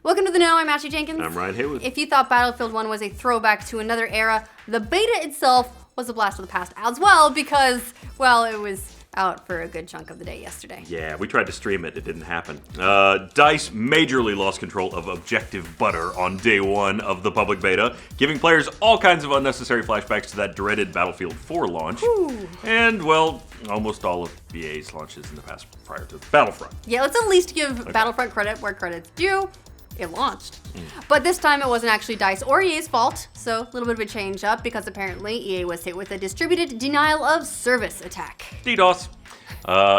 Welcome to the Know. I'm Ashley Jenkins. I'm Ryan Haywood. If you thought Battlefield 1 was a throwback to another era, the beta itself was a blast of the past as well because, well, it was out for a good chunk of the day yesterday. Yeah, we tried to stream it. It didn't happen. DICE majorly lost control of Objective Butter on day one of the public beta, giving players all kinds of unnecessary flashbacks to that dreaded Battlefield 4 launch. Ooh. And, well, almost all of EA's launches in the past prior to Battlefront. Yeah, let's at least give Battlefront credit where credit's due. It launched. But this time it wasn't actually DICE or EA's fault, so a little bit of a change up because apparently EA was hit with a distributed denial of service attack. DDoS.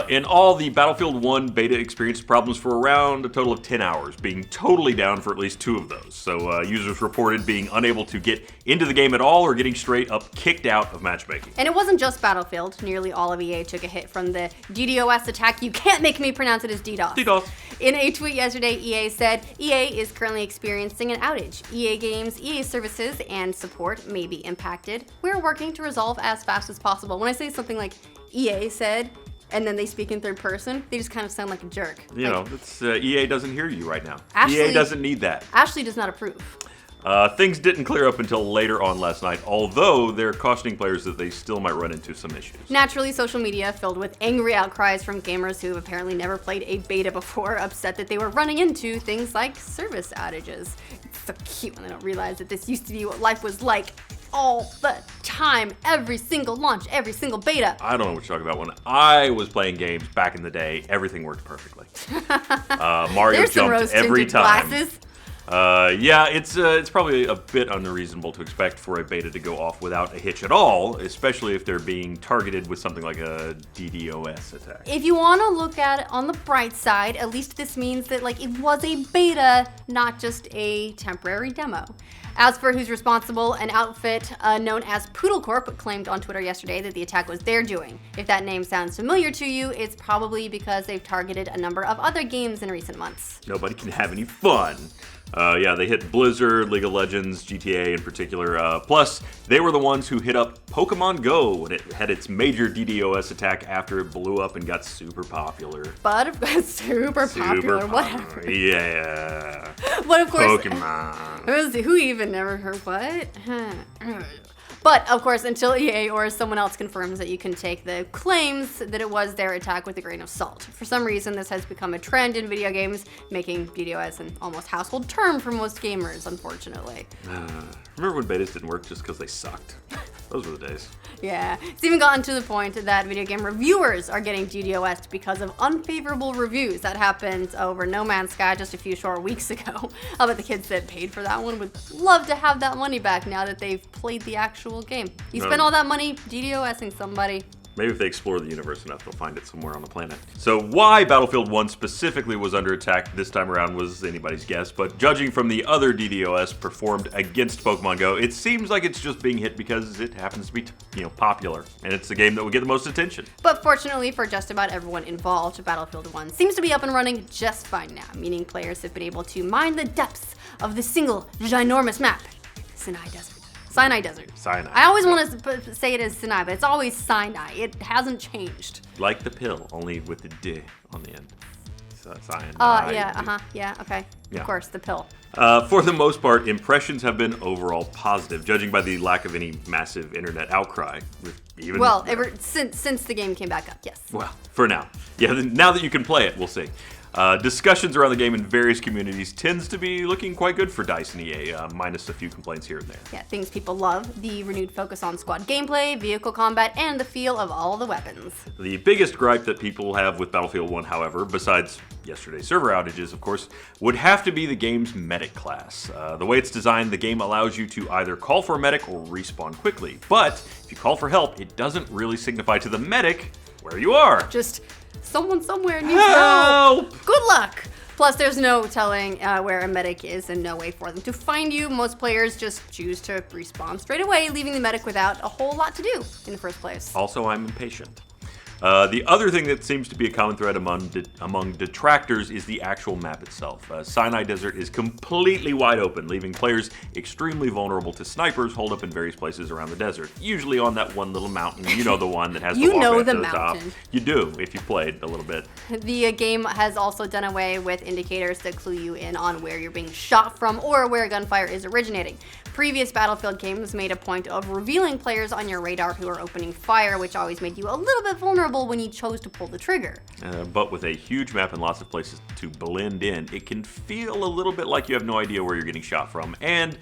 In all, the Battlefield 1 beta experienced problems for around a total of 10 hours, being totally down for at least 2 of those. So users reported being unable to get into the game at all or getting straight up kicked out of matchmaking. And it wasn't just Battlefield. Nearly all of EA took a hit from the DDoS attack. You can't make me pronounce it as DDoS. DDoS. In a tweet yesterday, EA said, EA is currently experiencing an outage. EA games, EA services, and support may be impacted. We're working to resolve as fast as possible. When I say something like EA said, and then they speak in third person, they just kind of sound like a jerk. You know, it's, EA doesn't hear you right now. Ashley, EA doesn't need that. Ashley does not approve. Things didn't clear up until later on last night, although they're cautioning players that they still might run into some issues. Naturally, social media filled with angry outcries from gamers who have apparently never played a beta before, upset that they were running into things like service outages. It's so cute when they don't realize that this used to be what life was like all the time, every single launch, every single beta. I don't know what you're talking about. When I was playing games back in the day, everything worked perfectly. Mario There's some jumped every rose-tinted time. glasses. Yeah, it's probably a bit unreasonable to expect for a beta to go off without a hitch at all, especially if they're being targeted with something like a DDoS attack. If you want to look at it on the bright side, at least this means that it was a beta, not just a temporary demo. As for who's responsible, an outfit known as Poodle Corp claimed on Twitter yesterday that the attack was their doing. If that name sounds familiar to you, it's probably because they've targeted a number of other games in recent months. Nobody can have any fun. Yeah, they hit Blizzard, League of Legends, GTA in particular. Plus, they were the ones who hit up Pokemon Go when it had its major DDoS attack after it blew up and got super popular. But of course, super popular, whatever. Yeah. But of course, Pokemon. Who even never heard what? But of course, until EA or someone else confirms that you can take the claims that it was their attack with a grain of salt. For some reason, this has become a trend in video games, making DDoS an almost household term for most gamers, unfortunately. Remember when betas didn't work just because they sucked? Those were the days. Yeah, it's even gotten to the point that video game reviewers are getting DDoS'd because of unfavorable reviews. That happened over No Man's Sky just a few short weeks ago. I'll bet the kids that paid for that one would love to have that money back now that they've played the actual game. You spent all that money DDoSing somebody. Maybe if they explore the universe enough, they'll find it somewhere on the planet. So why Battlefield 1 specifically was under attack this time around was anybody's guess, but judging from the other DDoS performed against Pokemon Go, it seems like it's just being hit because it happens to be, popular, and it's the game that would get the most attention. But fortunately for just about everyone involved, Battlefield 1 seems to be up and running just fine now, meaning players have been able to mine the depths of the single ginormous map, Sinai Desert. Sinai Desert. Sinai. I always want to say it as Sinai, but it's always Sinai. It hasn't changed. Like the pill, only with the D on the end. Cyanide. Yeah, okay. Yeah. Of course, the pill. For the most part, impressions have been overall positive, judging by the lack of any massive internet outcry. Ever since the game came back up, yes. Well, for now. Yeah, now that you can play it, we'll see. Discussions around the game in various communities tends to be looking quite good for DICE and EA, minus a few complaints here and there. Yeah, things people love, the renewed focus on squad gameplay, vehicle combat, and the feel of all the weapons. The biggest gripe that people have with Battlefield 1, however, besides yesterday's server outages, of course, would have to be the game's medic class. The way it's designed, the game allows you to either call for a medic or respawn quickly. But if you call for help, it doesn't really signify to the medic where you are. Just someone somewhere needs help. Good luck. Plus, there's no telling where a medic is and no way for them to find you. Most players just choose to respawn straight away, leaving the medic without a whole lot to do in the first place. Also, I'm impatient. The other thing that seems to be a common thread among detractors is the actual map itself. Sinai Desert is completely wide open, leaving players extremely vulnerable to snipers holed up in various places around the desert. Usually on that one little mountain, you know, the one that has the walkway up to the top. You do, if you played a little bit. The game has also done away with indicators to clue you in on where you're being shot from or where gunfire is originating. Previous Battlefield games made a point of revealing players on your radar who are opening fire, which always made you a little bit vulnerable when you chose to pull the trigger. But with a huge map and lots of places to blend in, it can feel a little bit like you have no idea where you're getting shot from and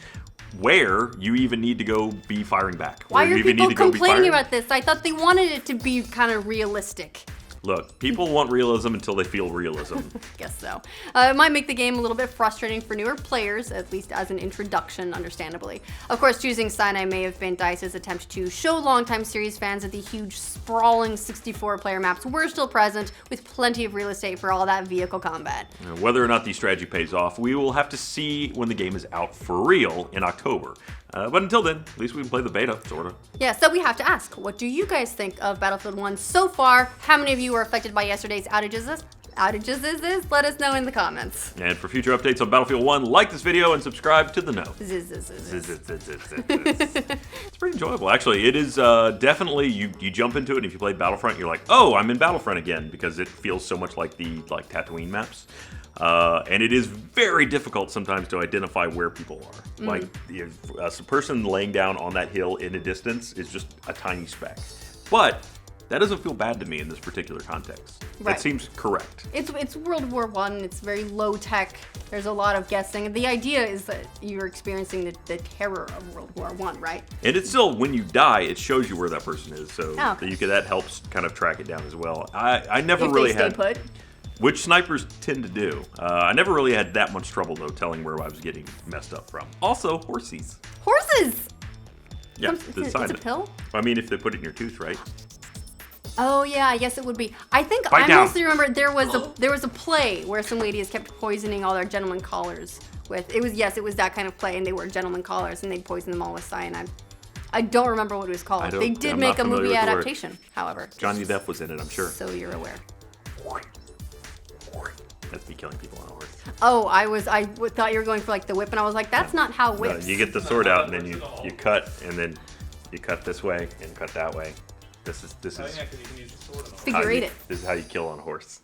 where you even need to go be firing back. Why are people complaining about this? I thought they wanted it to be kind of realistic. Look, people want realism until they feel realism. Guess so. It might make the game a little bit frustrating for newer players, at least as an introduction, understandably. Of course, choosing Sinai may have been DICE's attempt to show longtime series fans that the huge, sprawling 64-player maps were still present, with plenty of real estate for all that vehicle combat. Whether or not the strategy pays off, we will have to see when the game is out for real in October. But until then, at least we can play the beta, sort of. Yeah, so we have to ask, what do you guys think of Battlefield 1 so far? How many of you were affected by yesterday's outages? Let us know in the comments. And for future updates on Battlefield 1, like this video and subscribe to the know. It's pretty enjoyable, actually. It is definitely, you jump into it, and if you play Battlefront, you're like, oh, I'm in Battlefront again, because it feels so much like the Tatooine maps. And it is very difficult sometimes to identify where people are. Like, a person laying down on that hill in a distance is just a tiny speck. But that doesn't feel bad to me in this particular context. Right. That seems correct. It's World War I. It's very low tech. There's a lot of guessing. The idea is that you're experiencing the terror of World War I, right? And it's still, when you die, it shows you where that person is. So okay. that helps kind of track it down as well. I never if really they had... Stay put. Which snipers tend to do. I never really had that much trouble, though, telling where I was getting messed up from. Also, horsies. Horses! Yeah, it's a pill? I mean, if they put it in your tooth, right? Oh yeah, I guess it would be. I think Bite I down. mostly remember there was a play where some ladies kept poisoning all their gentleman callers with. It was that kind of play, and they were gentleman callers, and they'd poison them all with cyanide. I don't remember what it was called. They did make a movie adaptation, however. Johnny Depp was in it, I'm sure. So you're aware. That's me killing people on a horse. Oh, I thought you were going for like the whip, and I was like, that's not how whips. No, you get the sword out, and then you cut, and then you cut this way and cut that way. This is Oh, yeah, 'cause you can use the sword on a horse. Figure eight it. This is how you kill on a horse.